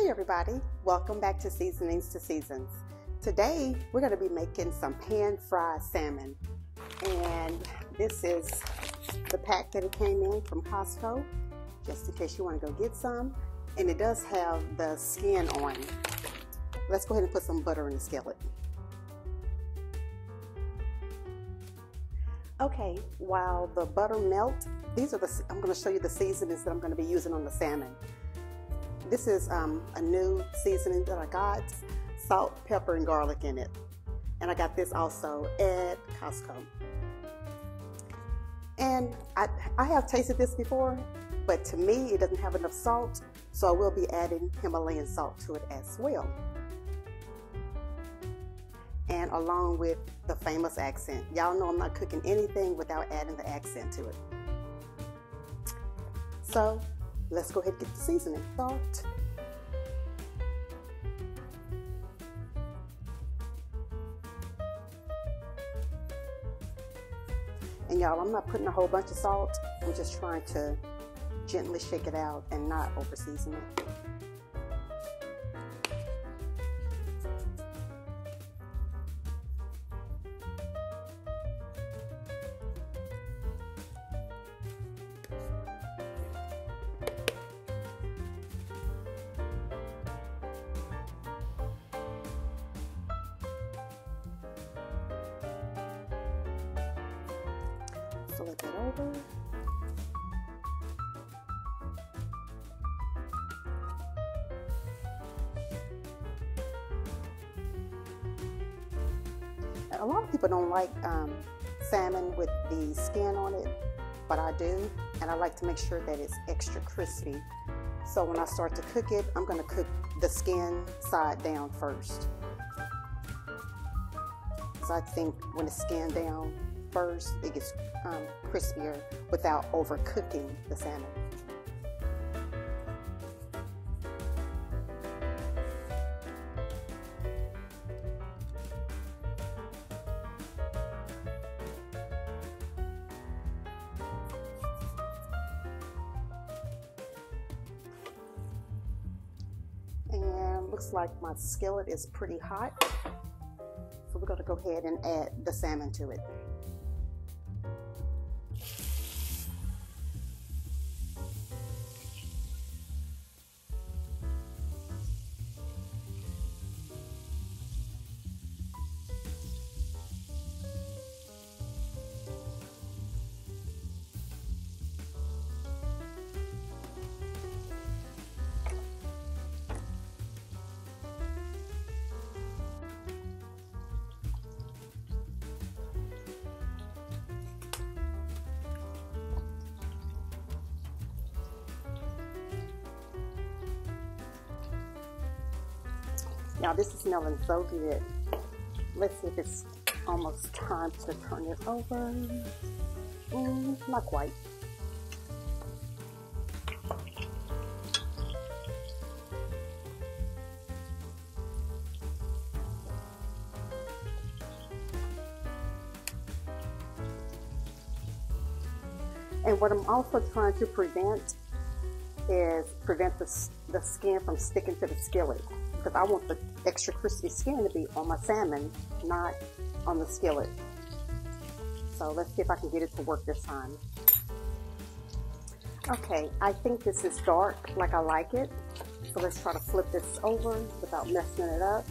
Hey everybody, welcome back to Seasonings to Seasons. Today we're going to be making some pan-fried salmon, and this is the pack that it came in from Costco, just in case you want to go get some, and it does have the skin on. Let's go ahead and put some butter in the skillet. Okay, while the butter melts, I'm going to show you the seasonings that I'm going to be using on the salmon. This is a new seasoning that I got, salt, pepper, and garlic in it. And I got this also at Costco. And I have tasted this before, but to me it doesn't have enough salt, so I will be adding Himalayan salt to it as well. And along with the famous accent. Y'all know I'm not cooking anything without adding the accent to it. So let's go ahead and get the seasoning. Salt. And y'all, I'm not putting a whole bunch of salt. I'm just trying to gently shake it out and not over season it. Flip it over. A lot of people don't like salmon with the skin on it, but I do, and I like to make sure that it's extra crispy. So when I start to cook it, I'm going to cook the skin side down first. So I think when it's skinned down first, it gets crispier without overcooking the salmon. And looks like my skillet is pretty hot, so we're going to go ahead and add the salmon to it. Now this is smelling so good. Let's see if it's almost time to turn it over. Not quite. And what I'm also trying to prevent is the skin from sticking to the skillet, because I want the extra crispy skin to be on my salmon, not on the skillet. So let's see if I can get it to work this time. Okay, I think this is dark like I like it. So let's try to flip this over without messing it up.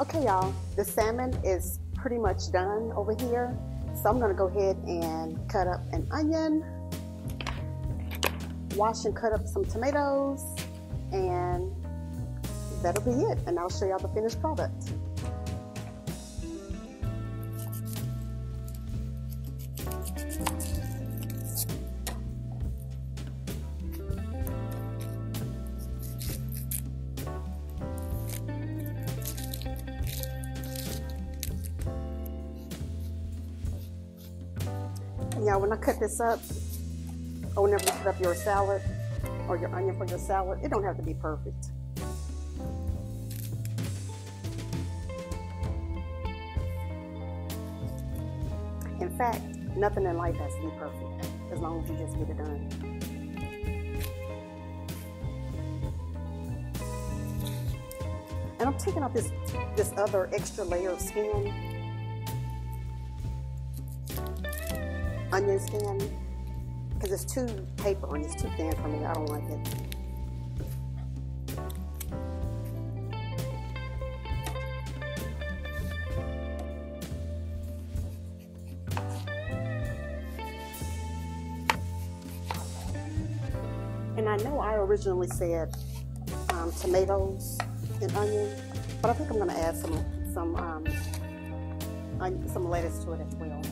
Okay y'all, the salmon is pretty much done over here. So I'm gonna go ahead and cut up an onion, wash and cut up some tomatoes, And that'll be it. And I'll show y'all the finished product. Y'all, when I cut this up, or whenever you cut up your salad or your onion for your salad, it don't have to be perfect. In fact, nothing in life has to be perfect, as long as you just get it done. And I'm taking off this other extra layer of skin. Onion skin, because it's too paper and it's too thin for me. I don't like it. And I know I originally said tomatoes and onion, but I think I'm going to add some lettuce to it as well.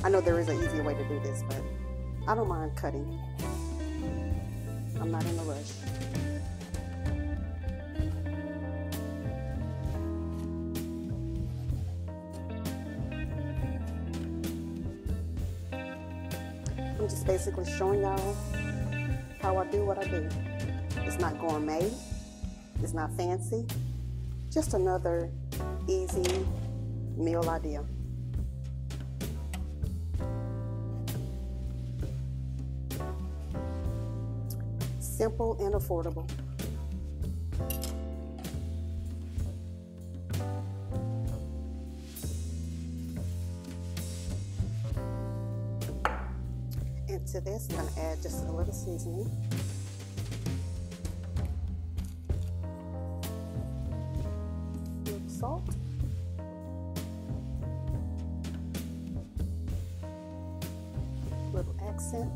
I know there is an easier way to do this, but I don't mind cutting. I'm not in a rush. I'm just basically showing y'all how I do what I do. It's not gourmet. It's not fancy. Just another easy meal idea. Simple and affordable. And to this, I'm going to add just a little seasoning. A little salt. A little accent.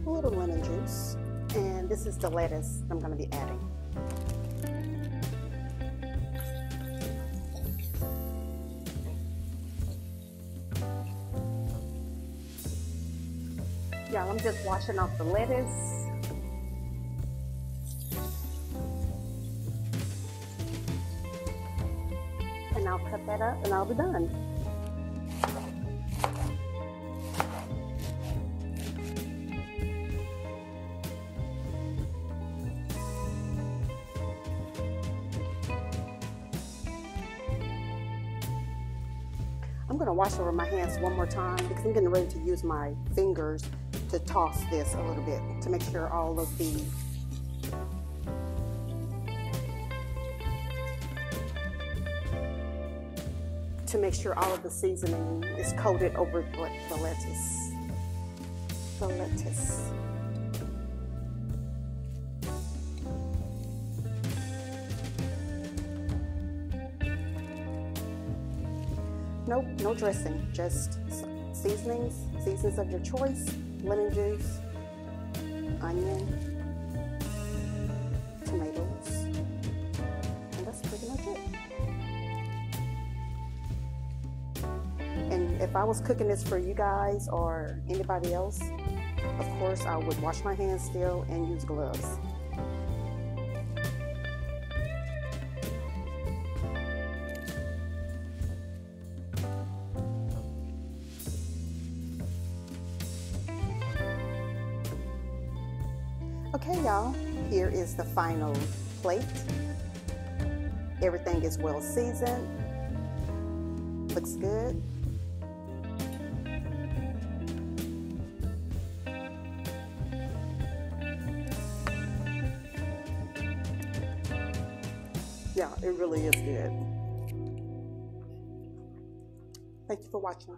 A little lemon juice, and this is the lettuce I'm going to be adding. Y'all, I'm just washing off the lettuce. And I'll cut that up and I'll be done. I'm going to wash over my hands one more time because I'm getting ready to use my fingers to toss this a little bit to make sure all of the seasoning is coated over the lettuce. The lettuce. Nope, no dressing, just seasonings of your choice, lemon juice, onion, tomatoes, and that's pretty much it. And if I was cooking this for you guys or anybody else, of course I would wash my hands still and use gloves. Okay, y'all, here is the final plate. Everything is well seasoned. Looks good. Yeah, it really is good. Thank you for watching.